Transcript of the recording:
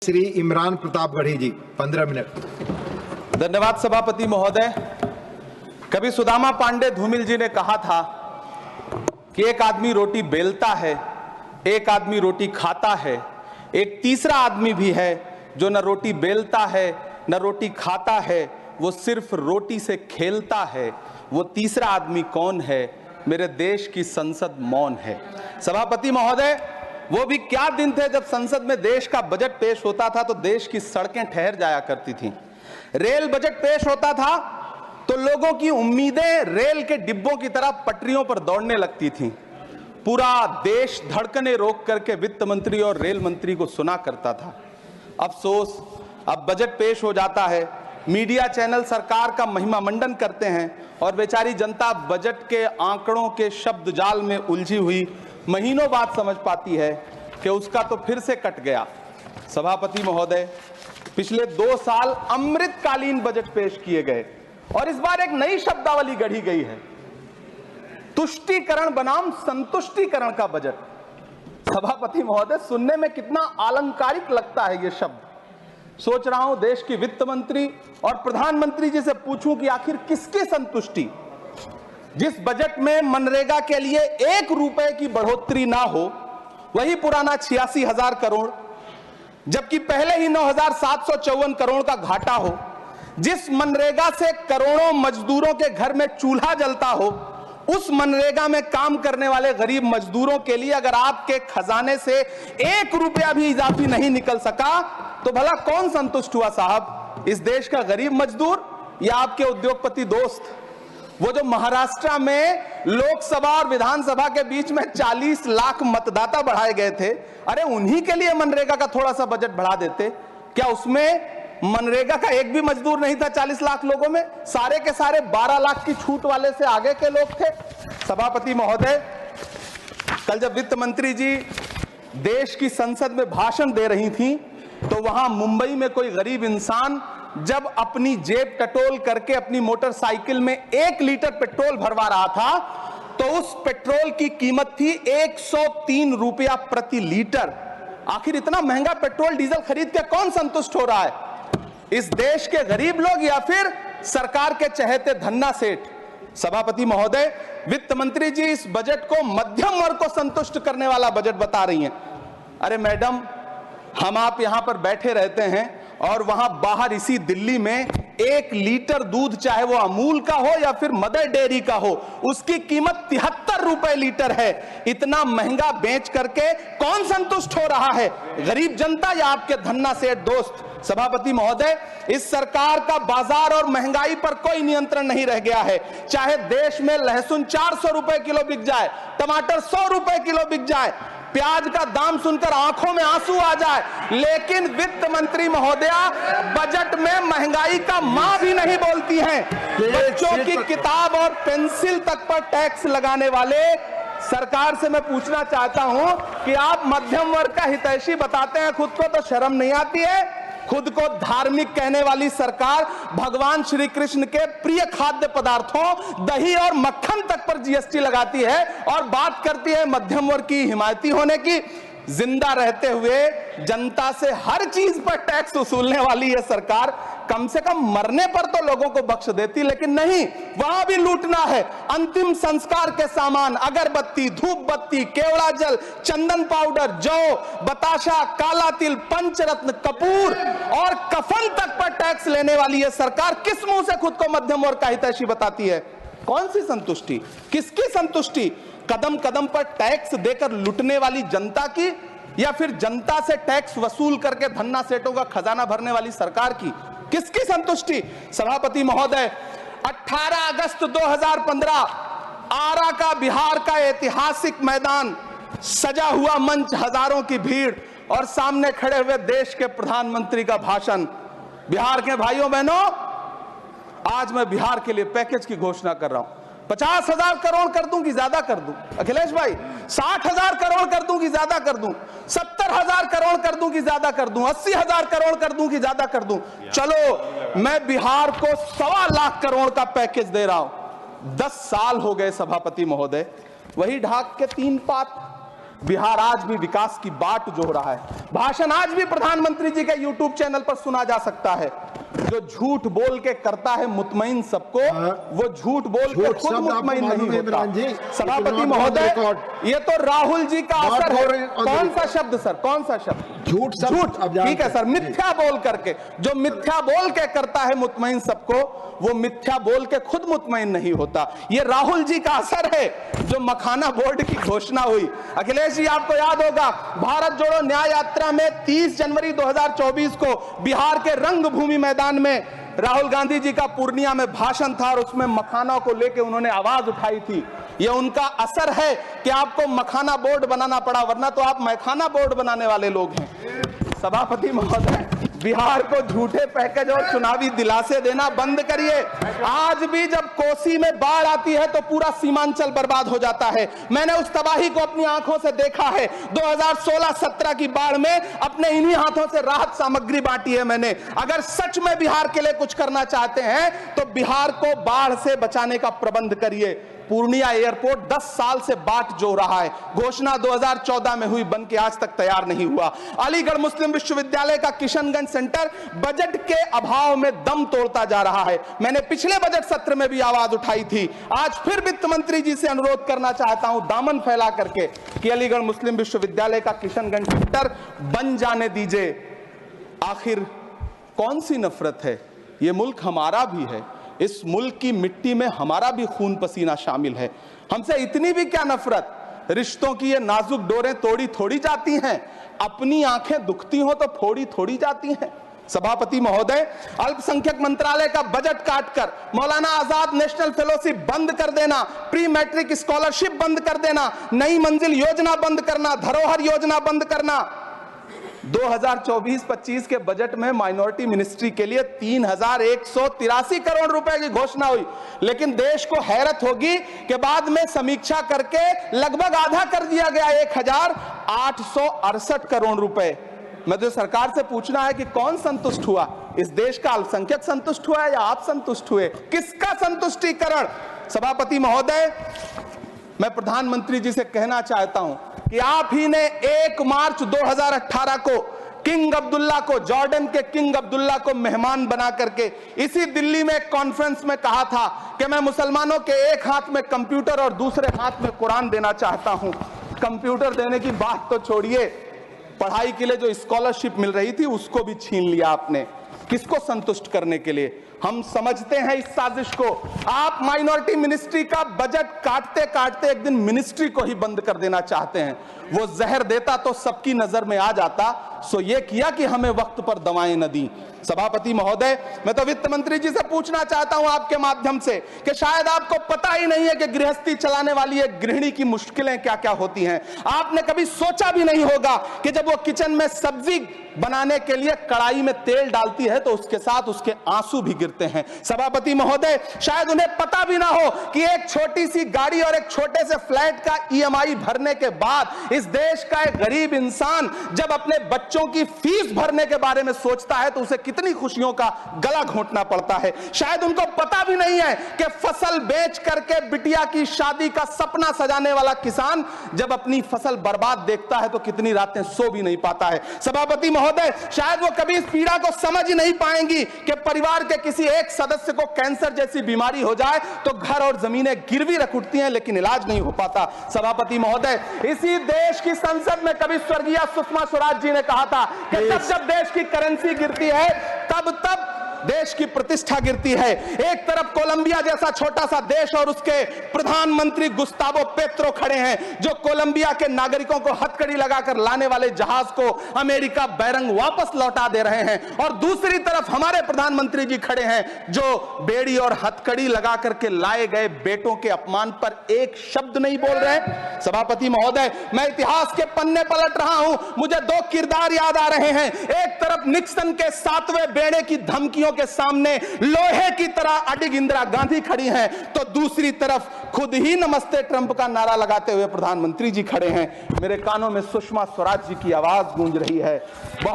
श्री इमरान प्रतापगढ़ी जी 15 minute. धन्यवाद सभापति महोदय। कभी सुदामा पांडे धूमिल जी ने कहा था कि एक आदमी रोटी बेलता है, एक आदमी रोटी खाता है, एक तीसरा आदमी भी है जो न रोटी बेलता है न रोटी खाता है, वो सिर्फ रोटी से खेलता है। वो तीसरा आदमी कौन है? मेरे देश की संसद मौन है। सभापति महोदय, वो भी क्या दिन थे जब संसद में देश का बजट पेश होता था तो देश की सड़कें ठहर जाया करती थीं। रेल बजट पेश होता था तो लोगों की उम्मीदें रेल के डिब्बों की तरह पटरियों पर दौड़ने लगती थीं। पूरा देश धड़कने रोक करके वित्त मंत्री और रेल मंत्री को सुना करता था। अफसोस, अब बजट पेश हो जाता है, मीडिया चैनल सरकार का महिमा मंडन करते हैं और बेचारी जनता बजट के आंकड़ों के शब्द जाल में उलझी हुई महीनों बाद समझ पाती है कि उसका तो फिर से कट गया। सभापति महोदय, पिछले 2 साल अमृतकालीन बजट पेश किए गए और इस बार एक नई शब्दावली गढ़ी गई है, तुष्टीकरण बनाम संतुष्टीकरण का बजट। सभापति महोदय, सुनने में कितना अलंकारिक लगता है ये शब्द। सोच रहा हूं देश की वित्त मंत्री और प्रधानमंत्री जी से पूछूं कि आखिर किसकी संतुष्टि? जिस बजट में मनरेगा के लिए 1 रुपए की बढ़ोतरी ना हो, वही पुराना 86,000 करोड़, जबकि पहले ही 9,754 करोड़ का घाटा हो, जिस मनरेगा से करोड़ों मजदूरों के घर में चूल्हा जलता हो, उस मनरेगा में काम करने वाले गरीब मजदूरों के लिए अगर आपके खजाने से 1 रुपया भी इजाफी नहीं निकल सका तो भला कौन संतुष्ट हुआ साहब? इस देश का गरीब मजदूर या आपके उद्योगपति दोस्त? वो जो महाराष्ट्र में लोकसभा और विधानसभा के बीच में 40 लाख मतदाता बढ़ाए गए थे, अरे उन्हीं के लिए मनरेगा का थोड़ा सा बजट बढ़ा देते। क्या उसमें मनरेगा का एक भी मजदूर नहीं था 40 लाख लोगों में? सारे के सारे 12 लाख की छूट वाले से आगे के लोग थे। सभापति महोदय, कल जब वित्त मंत्री जी देश की संसद में भाषण दे रही थी तो वहां मुंबई में कोई गरीब इंसान जब अपनी जेब टटोल करके अपनी मोटरसाइकिल में 1 लीटर पेट्रोल भरवा रहा था तो उस पेट्रोल की कीमत थी 103 रुपया प्रति लीटर। आखिर इतना महंगा पेट्रोल डीजल खरीद के कौन संतुष्ट हो रहा है? इस देश के गरीब लोग या फिर सरकार के चहेते धन्ना सेठ? सभापति महोदय, वित्त मंत्री जी इस बजट को मध्यम वर्ग को संतुष्ट करने वाला बजट बता रही हैं। अरे मैडम, हम आप यहां पर बैठे रहते हैं और वहां बाहर इसी दिल्ली में 1 लीटर दूध, चाहे वो अमूल का हो या फिर मदर डेयरी का हो, उसकी कीमत 73 रुपए लीटर है। इतना महंगा बेच करके कौन संतुष्ट हो रहा है? गरीब जनता या आपके धन्ना सेठ दोस्त? सभापति महोदय, इस सरकार का बाजार और महंगाई पर कोई नियंत्रण नहीं रह गया है। चाहे देश में लहसुन 400 रुपए किलो बिक जाए, टमाटर 100 रुपए किलो बिक जाए, प्याज का दाम सुनकर आंखों में आंसू आ जाए, लेकिन वित्त मंत्री महोदया बजट में महंगाई का मां भी नहीं बोलती हैं। बच्चों की किताब और पेंसिल तक पर टैक्स लगाने वाले सरकार से मैं पूछना चाहता हूं कि आप मध्यम वर्ग का हितैषी बताते हैं, खुद को तो शर्म नहीं आती है? खुद को धार्मिक कहने वाली सरकार भगवान श्री कृष्ण के प्रिय खाद्य पदार्थों दही और मक्खन तक पर जीएसटी लगाती है और बात करती है मध्यम वर्ग की हिमायती होने की। जिंदा रहते हुए जनता से हर चीज पर टैक्स वसूलने वाली यह सरकार कम से कम मरने पर तो लोगों को बख्श देती, लेकिन नहीं, वहां भी लूटना है। अंतिम संस्कार के सामान, अगरबत्ती, धूप बत्ती, केवड़ा जल, चंदन पाउडर, जौ, बताशा, काला तिल, पंचरत्न, कपूर और कफन तक पर टैक्स लेने वाली यह सरकार किस मुंह से खुद को मध्यम वर्ग का हितैषी बताती है? कौन सी संतुष्टि? किसकी संतुष्टि? कदम कदम पर टैक्स देकर लूटने वाली जनता की या फिर जनता से टैक्स वसूल करके धन्ना सेठों का खजाना भरने वाली सरकार की? किसकी संतुष्टि? सभापति महोदय, 18 अगस्त 2015 आरा का बिहार का ऐतिहासिक मैदान, सजा हुआ मंच, हजारों की भीड़ और सामने खड़े हुए देश के प्रधानमंत्री का भाषण। बिहार के भाइयों बहनों, आज मैं बिहार के लिए पैकेज की घोषणा कर रहा हूं। 50,000 करोड़ कर दूं कि ज्यादा कर दूं? अखिलेश भाई, 60,000 करोड़ कर दूं कि ज्यादा कर दूं? 70,000 करोड़ कर दूं कि ज्यादा कर दूं? 80,000 करोड़ कर दूं कि ज्यादा कर दूं? चलो, मैं बिहार को 1.25 लाख करोड़ का पैकेज दे रहा हूं। 10 साल हो गए सभापति महोदय, वही ढाक के 3 पात, बिहार आज भी विकास की बाट जोह रहा है। भाषण आज भी प्रधानमंत्री जी के यूट्यूब चैनल पर सुना जा सकता है। जो झूठ बोल के करता है मुतमईन सबको, वो झूठ बोल के खुद मुतमईन नहीं होता। सभापति महोदय, ये तो राहुल जी का असर है। कौन सा शब्द सर, कौन सा शब्द? झूठ। ठीक है सर, मिथ्या बोल करके, जो मिथ्या बोल के करता है मुतमईन सबको, वो मिथ्या बोल के खुद मुतमईन नहीं होता। ये राहुल जी का असर है। जो मखाना बोर्ड की घोषणा हुई, अखिलेश जी आपको याद होगा, भारत जोड़ो न्याय यात्रा में 30 जनवरी 2024 को बिहार के रंगभूमि मैदान में राहुल गांधी जी का पूर्णिया में भाषण था और उसमें मखाना को लेकर उन्होंने आवाज उठाई थी। यह उनका असर है कि आपको मखाना बोर्ड बनाना पड़ा, वरना तो आप मैखाना बोर्ड बनाने वाले लोग हैं। सभापति महोदय, बिहार को झूठे पैकेज और चुनावी दिलासे देना बंद करिए। आज भी जब कोसी में बाढ़ आती है तो पूरा सीमांचल बर्बाद हो जाता है। मैंने उस तबाही को अपनी आंखों से देखा है। 2016-17 की बाढ़ में अपने इन्हीं हाथों से राहत सामग्री बांटी है मैंने। अगर सच में बिहार के लिए कुछ करना चाहते हैं तो बिहार को बाढ़ से बचाने का प्रबंध करिए। पूर्णिया एयरपोर्ट 10 साल से बाट जो रहा है, घोषणा 2014 में हुई, बन के आज तक तैयार नहीं हुआ। अलीगढ़ मुस्लिम विश्वविद्यालय का किशनगंज सेंटर बजट के अभाव में दम तोड़ता जा रहा है। मैंने पिछले बजट सत्र में भी आवाज उठाई थी। आज फिर वित्त मंत्री जी से अनुरोध करना चाहता हूं, दामन फैला करके, कि अलीगढ़ मुस्लिम विश्वविद्यालय का किशनगंज सेंटर बन जाने दीजिए। आखिर कौन सी नफरत है? यह मुल्क हमारा भी है। इस मुल्क की मिट्टी में हमारा भी खून पसीना शामिल है। हमसे इतनी भी क्या नफरत? रिश्तों की ये नाजुक डोरें तोड़ी थोड़ी जाती हैं। अपनी आंखें दुखती हो तो फोड़ी थोड़ी जाती हैं। सभापति महोदय, अल्पसंख्यक मंत्रालय का बजट काटकर मौलाना आजाद नेशनल फेलोशिप बंद कर देना, प्री मैट्रिक स्कॉलरशिप बंद कर देना, नई मंजिल योजना बंद करना, धरोहर योजना बंद करना। 2024-25 के बजट में माइनॉरिटी मिनिस्ट्री के लिए 3183 करोड़ रुपए की घोषणा हुई, लेकिन देश को हैरत होगी कि बाद में समीक्षा करके लगभग आधा कर दिया गया, 1868 करोड़ रुपए। मैं तो सरकार से पूछना है कि कौन संतुष्ट हुआ? इस देश का अल्पसंख्यक संतुष्ट हुआ या आप संतुष्ट हुए? किसका संतुष्टिकरण? सभापति महोदय, मैं प्रधानमंत्री जी से कहना चाहता हूं कि आप ही ने 1 मार्च 2018 को किंग अब्दुल्ला को, जॉर्डन के किंग अब्दुल्ला को मेहमान बना करके इसी दिल्ली में एक कॉन्फ्रेंस में कहा था कि मैं मुसलमानों के एक हाथ में कंप्यूटर और दूसरे हाथ में कुरान देना चाहता हूं। कंप्यूटर देने की बात तो छोड़िए, पढ़ाई के लिए जो स्कॉलरशिप मिल रही थी उसको भी छीन लिया आपने। किसको संतुष्ट करने के लिए? हम समझते हैं इस साजिश को। आप माइनॉरिटी मिनिस्ट्री का बजट काटते काटते एक दिन मिनिस्ट्री को ही बंद कर देना चाहते हैं। वो जहर देता तो सबकी नजर में आ जाता, सो ये किया कि हमें वक्त पर दवाएं न दी। सभापति महोदय, मैं तो वित्त मंत्री जी से पूछना चाहता हूं आपके माध्यम से कि शायद आपको पता ही नहीं है कि गृहस्थी चलाने वाली एक गृहिणी की मुश्किलें क्या क्या होती हैं। आपने कभी सोचा भी नहीं होगा कि जब वो किचन में सब्जी बनाने के लिए कढ़ाई में तेल डालती है तो उसके साथ उसके आंसू भी गिरते हैं। सभापति महोदय, शायद उन्हें पता भी ना हो कि एक छोटी सी गाड़ी और एक छोटे से फ्लैट का EMI भरने के बाद इस देश का एक गरीब इंसान जब अपने बच्चों की फीस भरने के बारे में सोचता है तो उसे कितनी खुशियों का गला घोंटना पड़ता है। शायद उनको पता भी नहीं है कि फसल बेच करके बिटिया की शादी का सपना सजाने वाला किसान जब अपनी फसल बर्बाद देखता है तो कितनी रातें सो भी नहीं पाता है। सभापति महोदय, शायद वो कभी इस पीड़ा को समझ ही नहीं पाएंगी कि परिवार के किसी एक सदस्य को कैंसर जैसी बीमारी हो जाए तो घर और जमीनें गिरवी रख उठती हैं लेकिन इलाज नहीं हो पाता। सभापति महोदय, इसी देश की संसद में कभी स्वर्गीय सुषमा स्वराज जी ने कहा था कि जब देश की करेंसी गिरती है तब देश की प्रतिष्ठा गिरती है। एक तरफ कोलंबिया जैसा छोटा सा देश और उसके प्रधानमंत्री गुस्तावो पेत्रो खड़े हैं जो कोलंबिया के नागरिकों को हथकड़ी लगाकर लाने वाले जहाज को अमेरिका बैरंग वापस लौटा दे रहे हैं, और दूसरी तरफ हमारे प्रधानमंत्री जी खड़े हैं जो बेड़ी और हथकड़ी लगा करके लाए गए बेटों के अपमान पर एक शब्द नहीं बोल रहे। सभापति महोदय, मैं इतिहास के पन्ने पलट रहा हूं, मुझे 2 किरदार याद आ रहे हैं। एक तरफ निक्सन के 7वें बेड़े की धमकियों के सामने लोहे की तरह अडिग इंदिरा गांधी खड़ी हैं, तो दूसरी तरफ खुद ही नमस्ते ट्रंप का नारा लगाते हुए प्रधानमंत्री जी खड़े हैं। मेरे कानों में सुषमा स्वराज जी की आवाज गूंज रही है। बहुत